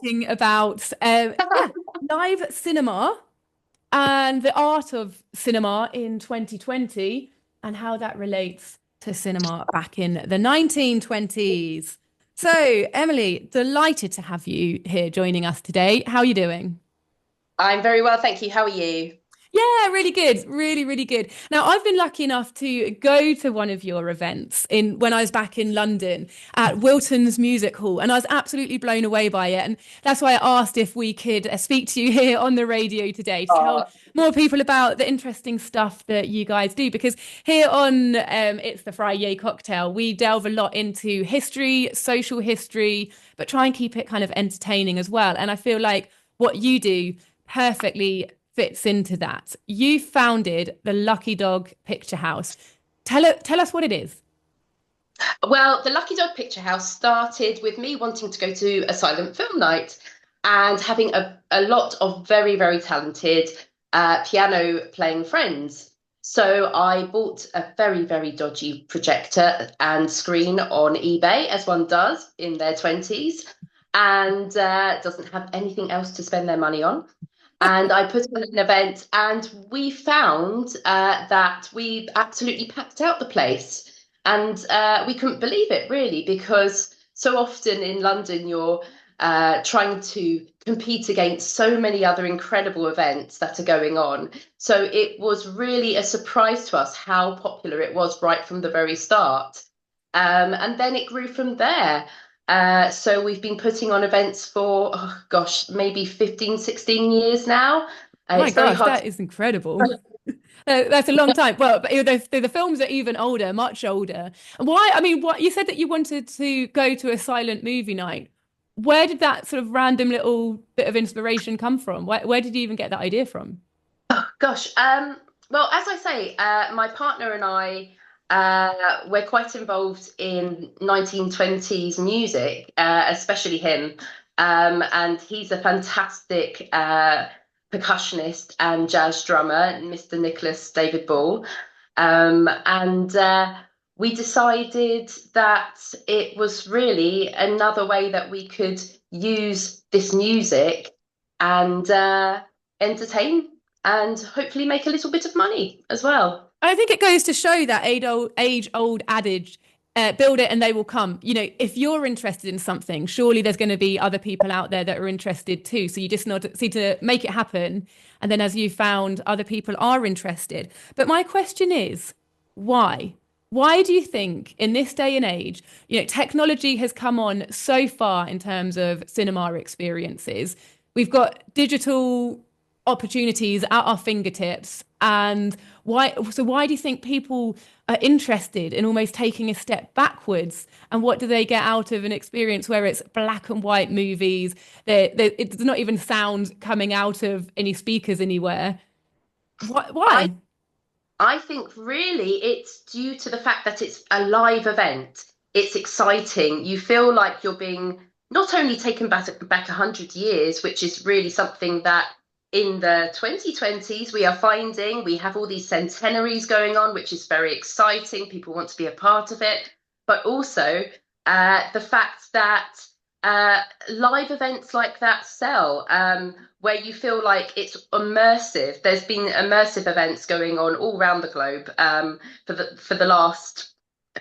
talking about live cinema and the art of cinema in 2020 and how that relates to cinema back in the 1920s. So, Emily, delighted to have you here joining us today. How are you doing? I'm very well, thank you. How are you? Yeah, really good. Really, really good. Now, I've been lucky enough to go to one of your events in when I was back in London at Wilton's Music Hall, and I was absolutely blown away by it. And that's why I asked if we could speak to you here on the radio today to tell Oh, more people about the interesting stuff that you guys do. Because here on It's the Friday Cocktail, we delve a lot into history, social history, but try and keep it kind of entertaining as well. And I feel like what you do perfectly fits into that. You founded the Lucky Dog Picturehouse. Tell us what it is. well, the Lucky Dog Picturehouse started with me wanting to go to a silent film night and having a lot of very, very talented piano playing friends. So I bought a very, very dodgy projector and screen on eBay, as one does in their 20s, and doesn't have anything else to spend their money on. And I put on an event, and we found that we absolutely packed out the place. And we couldn't believe it, really, because so often in London, you're trying to compete against so many other incredible events that are going on. So it was really a surprise to us how popular it was right from the very start. And then it grew from there. So we've been putting on events for, oh gosh, maybe 15, 16 years now. My It's very gosh, hard that to. is incredible. That's a long time. Well, but the films are even older, much older. And why? I mean, what you said that you wanted to go to a silent movie night. Where did that sort of random little bit of inspiration come from? Where did you even get that idea from? Gosh, well, as I say, my partner and I, we're quite involved in 1920s music, especially him. And he's a fantastic percussionist and jazz drummer, Mr. Nicholas David Ball. And we decided that it was really another way that we could use this music and entertain and hopefully make a little bit of money as well. I think it goes to show that age old adage, build it and they will come. You know, if you're interested in something, surely there's going to be other people out there that are interested too. So you just need to make it happen. And then as you found, other people are interested. But my question is, why? Why do you think in this day and age, technology has come on so far in terms of cinema experiences? We've got digital opportunities at our fingertips. And why do you think people are interested in almost taking a step backwards? And what do they get out of an experience where it's black and white movies? It's not even sound coming out of any speakers anywhere. I Why? I think really it's due to the fact that it's a live event. It's exciting. You feel like you're being not only taken back 100 years, which is really something that in the 2020s we are finding. We have all these centenaries going on, which is very exciting. People want to be a part of it, but also the fact that live events like that sell. Where you feel like it's immersive. There's been immersive events going on all around the globe for the last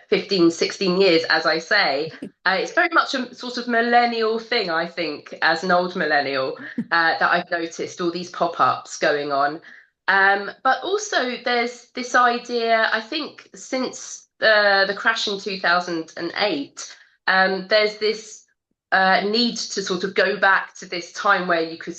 15, 16 years, as I say. It's very much a sort of millennial thing, I think, as an old millennial, that I've noticed all these pop-ups going on. But also there's this idea, I think, since the crash in 2008, there's this need to sort of go back to this time where you could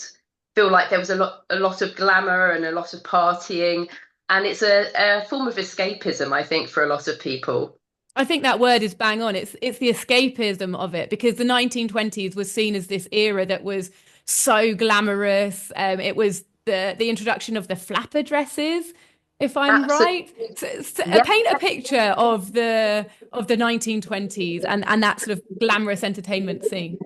feel like there was a lot of glamour and a lot of partying, and it's a form of escapism, I think, for a lot of people. I think that word is bang on. It's the escapism of it because the 1920s was seen as this era that was so glamorous. It was the introduction of the flapper dresses, if I'm right. Absolutely. So, Yeah. paint a picture of the 1920s and that sort of glamorous entertainment scene.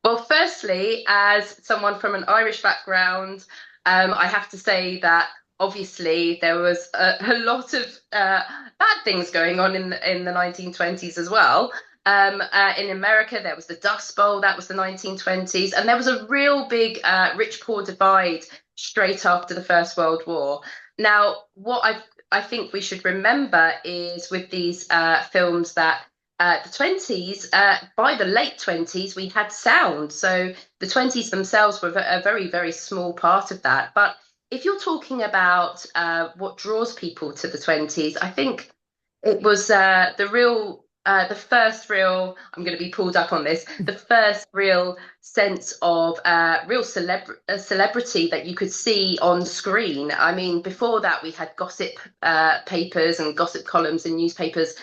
Well, firstly, as someone from an Irish background, I have to say that obviously there was a lot of bad things going on in the 1920s as well. In America, there was the Dust Bowl, that was the 1920s, and there was a real big rich-poor divide straight after the First World War. Now, I think we should remember is with these films that the 20s, by the late 20s, we had sound. So the 20s themselves were a very, very small part of that. But if you're talking about what draws people to the 20s, I think it was the first real, I'm going to be pulled up on this, the first real sense of celebrity that you could see on screen. I mean, before that, we had gossip papers and gossip columns in newspapers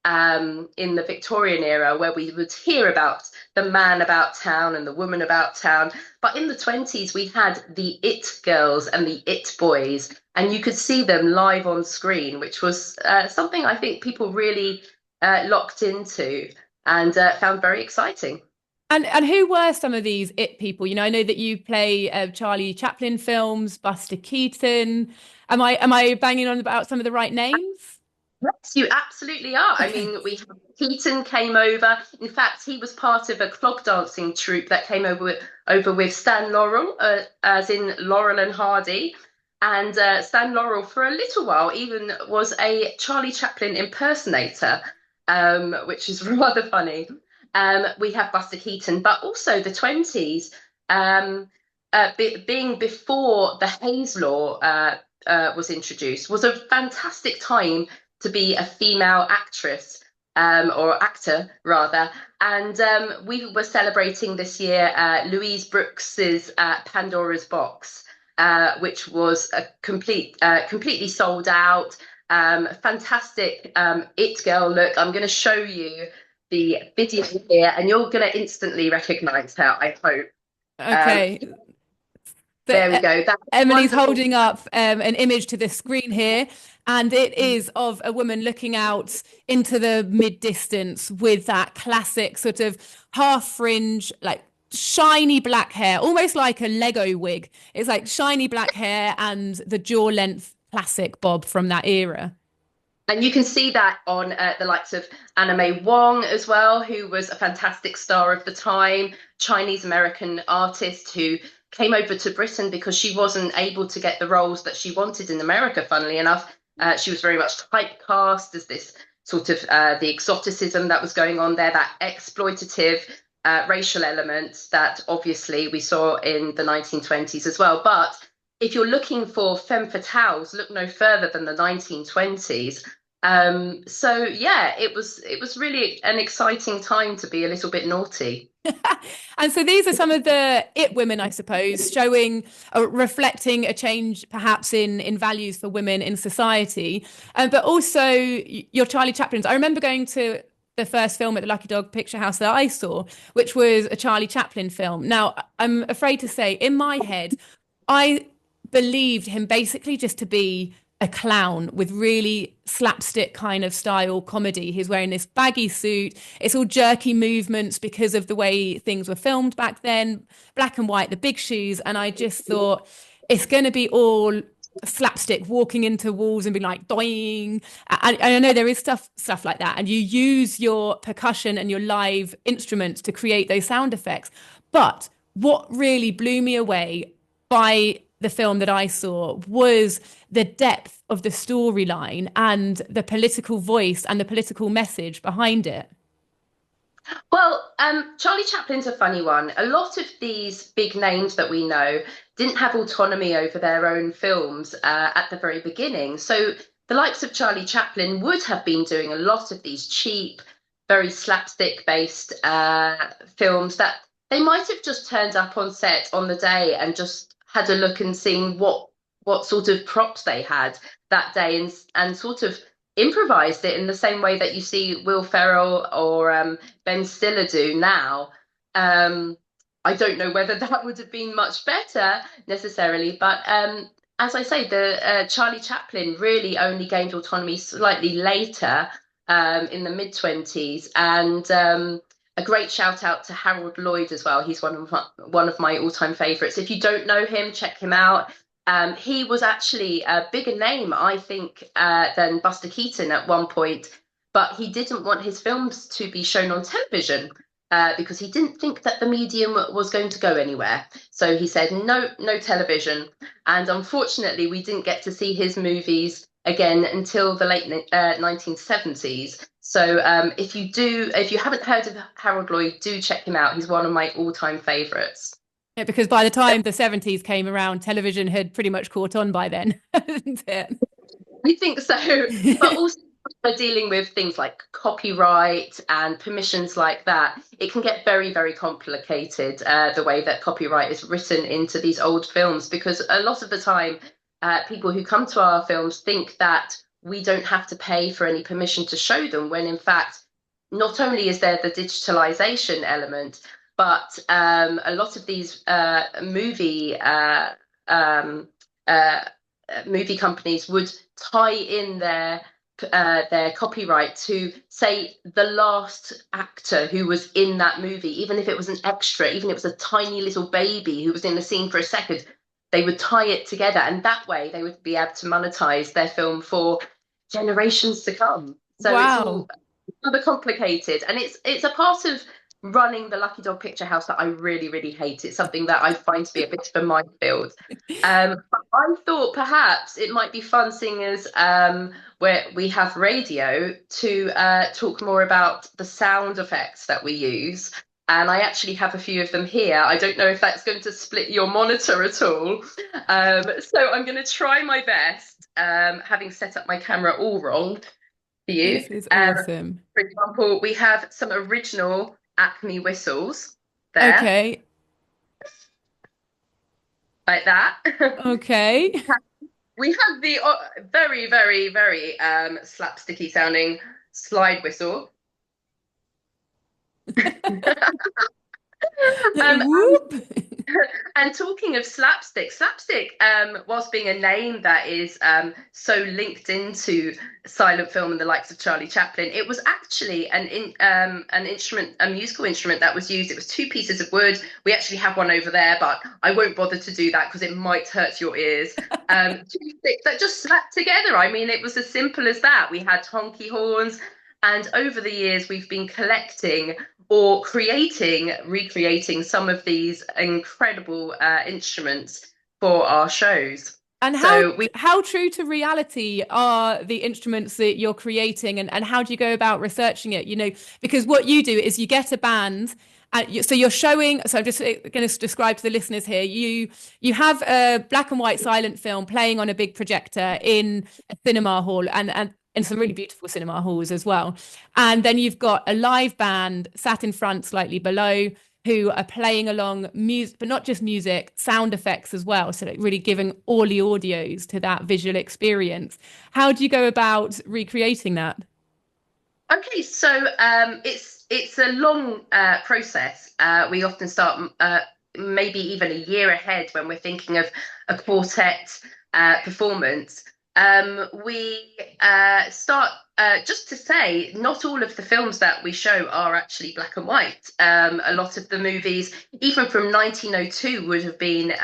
in the Victorian era, where we would hear about the man about town and the woman about town. But in the 20s, we had the it girls and the it boys, and you could see them live on screen, which was something I think people really locked into and found very exciting. And who were some of these it people? You know, I know that you play Charlie Chaplin films, Buster Keaton. Am I banging on about some of the right names? Yes, you absolutely are. I mean, Keaton came over. In fact, he was part of a clog dancing troupe that came over with Stan Laurel, as in Laurel and Hardy. And Stan Laurel, for a little while, even was a Charlie Chaplin impersonator, which is rather funny. We have Buster Keaton, but also the 20s, being before the Hayes Law was introduced, was a fantastic time to be a female actress, or actor rather. And we were celebrating this year Louise Brooks's Pandora's Box, which was a completely sold out, fantastic it girl look. I'm going to show you the video here, and you're going to instantly recognize her, I hope. Okay. There we go. That's Emily's wonderful. holding up an image to the screen here, and it is of a woman looking out into the mid distance with that classic sort of half fringe, like shiny black hair, almost like a Lego wig. It's like shiny black hair and the jaw length classic bob from that era. And you can see that on the likes of Anna May Wong as well, who was a fantastic star of the time, Chinese American artist who came over to Britain because she wasn't able to get the roles that she wanted in America, funnily enough. She was very much typecast as this sort of the exoticism that was going on there, that exploitative racial element that obviously we saw in the 1920s as well. But if you're looking for femme fatales, look no further than the 1920s. So yeah, it was really an exciting time to be a little bit naughty. And so these are some of the it women, I suppose, showing, reflecting a change perhaps in values for women in society. But also your Charlie Chaplins. I remember going to the first film at the Lucky Dog Picturehouse that I saw, which was a Charlie Chaplin film. Now, I'm afraid to say, in my head, I believed him basically just to be a clown with really slapstick kind of style comedy. He's wearing this baggy suit. It's all jerky movements because of the way things were filmed back then, black and white, the big shoes. And I just thought it's going to be all slapstick, walking into walls and being like doing. And I know there is stuff like that. And you use your percussion and your live instruments to create those sound effects. But what really blew me away by the film that I saw was the depth of the storyline and the political voice and the political message behind it. Well, Charlie Chaplin's a funny one. A lot of these big names that we know didn't have autonomy over their own films at the very beginning. So the likes of Charlie Chaplin would have been doing a lot of these cheap, very slapstick-based films that they might have just turned up on set on the day and just had a look and seen what sort of props they had that day, and sort of improvised it in the same way that you see Will Ferrell or Ben Stiller do now. I don't know whether that would have been much better necessarily, but as I say, the Charlie Chaplin really only gained autonomy slightly later, in the mid-20s, and a great shout out to Harold Lloyd as well. He's one of my all-time favorites. If you don't know him, check him out. He was actually a bigger name, I think, than Buster Keaton at one point. but he didn't want his films to be shown on television. Because he didn't think that the medium was going to go anywhere. So he said, no, no television. And unfortunately, we didn't get to see his movies again until the late 1970s. So if you haven't heard of Harold Lloyd, do check him out. He's one of my all-time favorites. Yeah, because by the time the 70s came around, television had pretty much caught on by then, hadn't it? I think so, but also we're dealing with things like copyright and permissions like that. It can get very, very complicated, the way that copyright is written into these old films, because a lot of the time, people who come to our films think that we don't have to pay for any permission to show them, when in fact, not only is there the digitalization element, but a lot of these um, movie companies would tie in their copyright to, say, the last actor who was in that movie, even if it was an extra, even if it was a tiny little baby who was in the scene for a second, they would tie it together, and that way they would be able to monetize their film for generations to come. So it's Wow. all rather complicated, and it's a part of running the Lucky Dog Picturehouse that I really, really hate. It's something that I find to be a bit of a minefield. But I thought perhaps it might be fun, seeing as where we have radio, to talk more about the sound effects that we use. And I actually have a few of them here. I don't know if that's going to split your monitor at all. So I'm going to try my best, having set up my camera all wrong for you. This is awesome. For example, we have some original Acme whistles there, Okay. like that. Okay. We have the very, very, very slapsticky sounding slide whistle. Um, Whoop. and talking of slapstick, whilst being a name that is so linked into silent film and the likes of Charlie Chaplin, it was actually an instrument, a musical instrument that was used. It was two pieces of wood. We actually have one over there, but I won't bother to do that because it might hurt your ears. Two sticks that just slapped together. I mean, it was as simple as that. We had honky horns. And over the years, we've been collecting or recreating some of these incredible instruments for our shows. And how true to reality are the instruments that you're creating, and how do you go about researching it? Because what you do is you get a band. So you're showing. So I'm just going to describe to the listeners here. You have a black and white silent film playing on a big projector in a cinema hall, and in some really beautiful cinema halls as well. And then you've got a live band sat in front, slightly below, who are playing along music, but not just music, sound effects as well. So like really giving all the audios to that visual experience. How do you go about recreating that? Okay, so it's a long process. We often start maybe even a year ahead when we're thinking of a quartet performance. We start, just to say, not all of the films that we show are actually black and white. A lot of the movies, even from 1902, would have been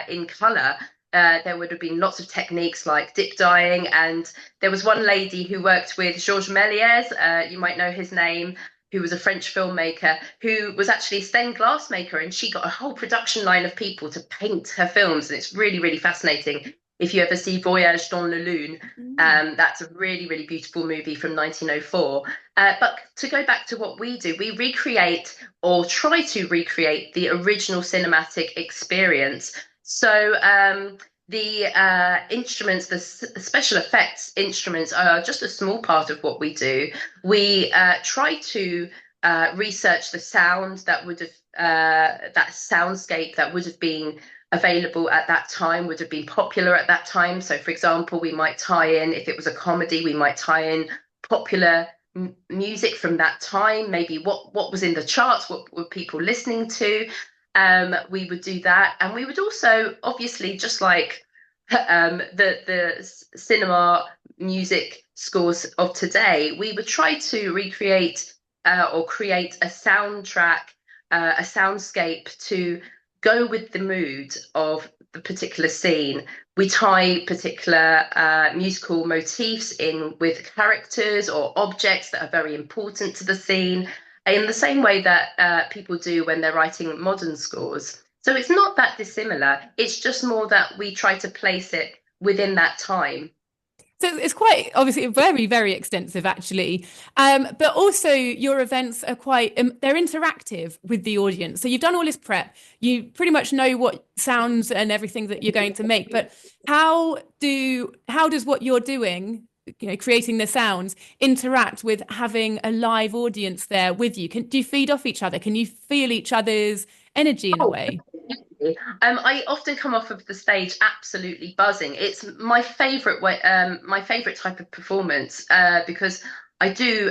in colour. There would have been lots of techniques like dip dyeing, and there was one lady who worked with Georges Méliès, you might know his name, who was a French filmmaker, who was actually a stained glass maker, and she got a whole production line of people to paint her films, and it's really, really fascinating. If you ever see Voyage dans la Lune, that's a really, really beautiful movie from 1904. But to go back to what we do, we recreate, or try to recreate, the original cinematic experience. So the instruments, the special effects instruments, are just a small part of what we do. We try to research the sound that would have, that soundscape that would have been available at that time, would have been popular at that time. So, for example, we might tie in, if it was a comedy, we might tie in popular music from that time, maybe what was in the charts, what were people listening to. We would do that, and we would also, obviously, just like the cinema music scores of today, we would try to recreate or create a soundtrack, a soundscape to go with the mood of the particular scene. We tie particular musical motifs in with characters or objects that are very important to the scene, in the same way that people do when they're writing modern scores. So it's not that dissimilar. It's just more that we try to place it within that time. So it's quite obviously very, very extensive, actually. But also your events are quite, they're interactive with the audience. So you've done all this prep. You pretty much know what sounds and everything that you're going to make. But how does what you're doing, creating the sounds, interact with having a live audience there with you? Do you feed off each other? Can you feel each other's energy in a Oh, way? absolutely. I often come off of the stage absolutely buzzing. It's my favorite way, my favorite type of performance, because I do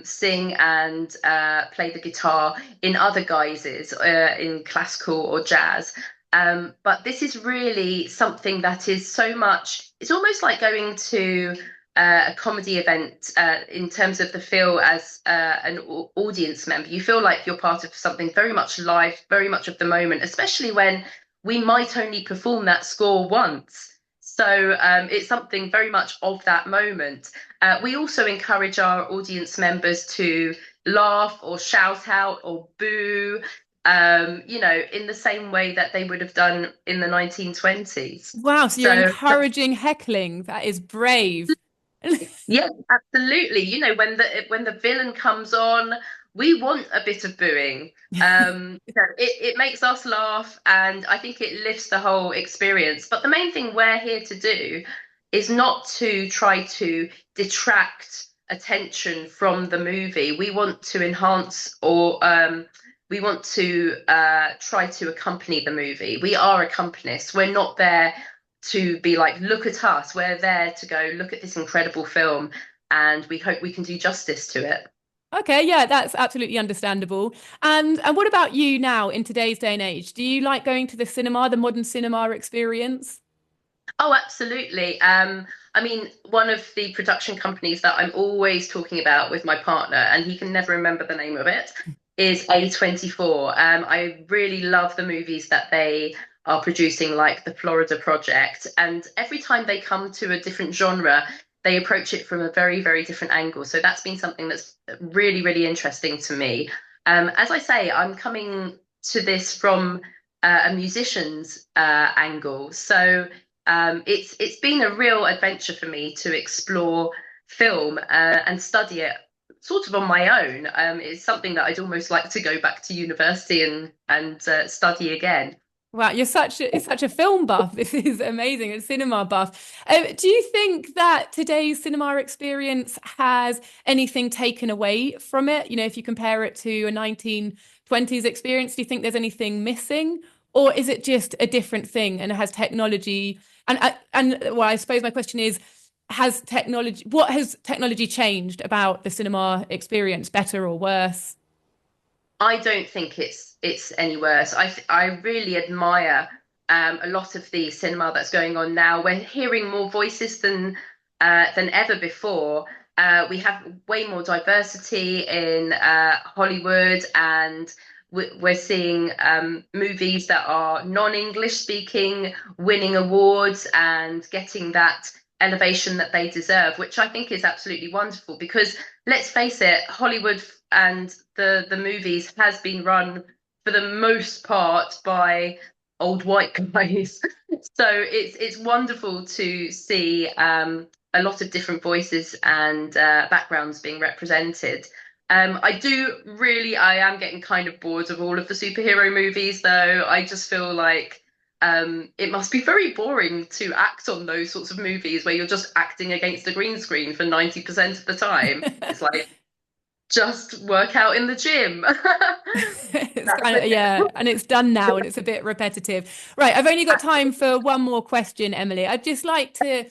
sing and play the guitar in other guises, in classical or jazz. But this is really something that is so much, it's almost like going to a comedy event in terms of the feel as an audience member. You feel like you're part of something very much live, very much of the moment, especially when we might only perform that score once. So it's something very much of that moment. We also encourage our audience members to laugh or shout out or boo, in the same way that they would have done in the 1920s. Wow, so you're So encouraging heckling. That is brave. yeah, absolutely. When the villain comes on, we want a bit of booing. It makes us laugh, and I think it lifts the whole experience. But the main thing we're here to do is not to try to detract attention from the movie. We want to enhance or we want to try to accompany the movie. We are accompanists. We're not there to be like, look at us. We're there to go, look at this incredible film, and we hope we can do justice to it. Okay, yeah, that's absolutely understandable. And what about you now in today's day and age? Do you like going to the cinema, the modern cinema experience? Oh, absolutely. I mean, one of the production companies that I'm always talking about with my partner, and he can never remember the name of it, is A24. I really love the movies that they are producing, like the Florida Project. And every time they come to a different genre, they approach it from a very, very different angle. So that's been something that's really, really interesting to me. As I say, I'm coming to this from a musician's angle. So it's been a real adventure for me to explore film and study it sort of on my own. It's something that I'd almost like to go back to university and study again. Wow, you're such a film buff. This is amazing. A cinema buff. Do you think that today's cinema experience has anything taken away from it? If you compare it to a 1920s experience, do you think there's anything missing, or is it just a different thing and it has technology? And well, I suppose my question is, what has technology changed about the cinema experience, better or worse? I don't think it's any worse. I really admire a lot of the cinema that's going on now. We're hearing more voices than ever before. We have way more diversity in Hollywood, and we're seeing movies that are non-English speaking winning awards and getting that elevation that they deserve, which I think is absolutely wonderful. Because let's face it, Hollywood and the movies has been run for the most part by old white guys. So it's wonderful to see a lot of different voices and backgrounds being represented. I am getting kind of bored of all of the superhero movies, though. I just feel like it must be very boring to act on those sorts of movies where you're just acting against a green screen for 90% of the time. It's like, just work out in the gym. It's kind of, yeah, and it's done now and it's a bit repetitive. Right, I've only got time for one more question, Emily. I'd just like to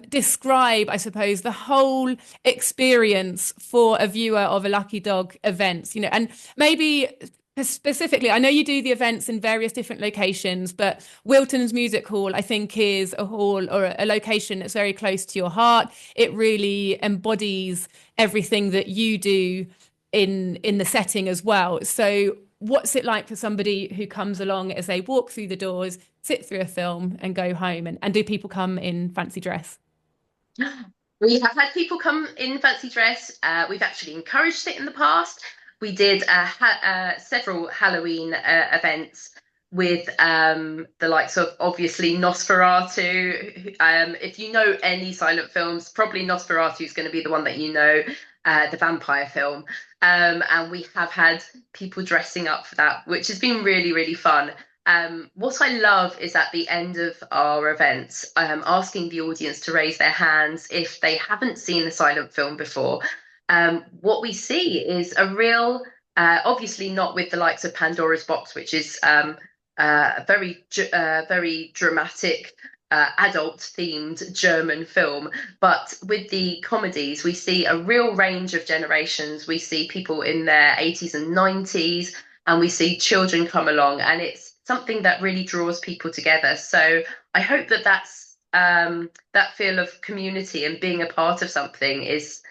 describe, I suppose, the whole experience for a viewer of a Lucky Dog event, and maybe specifically, I know you do the events in various different locations, but Wilton's Music Hall, I think, is a hall or a location that's very close to your heart. It really embodies everything that you do in the setting as well. So what's it like for somebody who comes along as they walk through the doors, sit through a film and go home? And do people come in fancy dress? We have had people come in fancy dress. We've actually encouraged it in the past. We did several Halloween events with the likes of obviously Nosferatu. If you know any silent films, probably Nosferatu is going to be the one that you know, the vampire film. And we have had people dressing up for that, which has been really, really fun. What I love is at the end of our events, asking the audience to raise their hands if they haven't seen the silent film before. What we see is a real, obviously not with the likes of Pandora's Box, which is a very dramatic, adult-themed German film. But with the comedies, we see a real range of generations. We see people in their 80s and 90s, and we see children come along, and it's something that really draws people together. So I hope that that's that feel of community and being a part of something is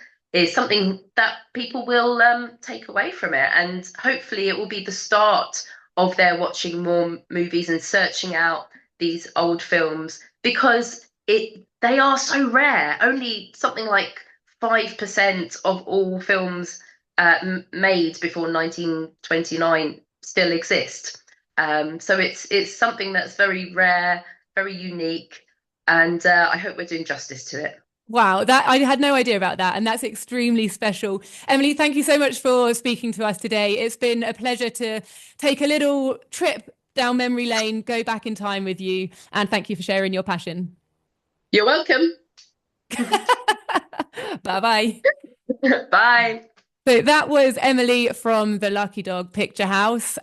something that people will take away from it, and hopefully it will be the start of their watching more movies and searching out these old films, because they are so rare. Only something like 5% of all films made before 1929 still exist. So it's something that's very rare, very unique, and I hope we're doing justice to it. Wow, that I had no idea about that, and that's extremely special. Emily, thank you so much for speaking to us today. It's been a pleasure to take a little trip down memory lane, go back in time with you, and thank you for sharing your passion. You're welcome. Bye-bye. Bye. So that was Emily from the Lucky Dog Picturehouse.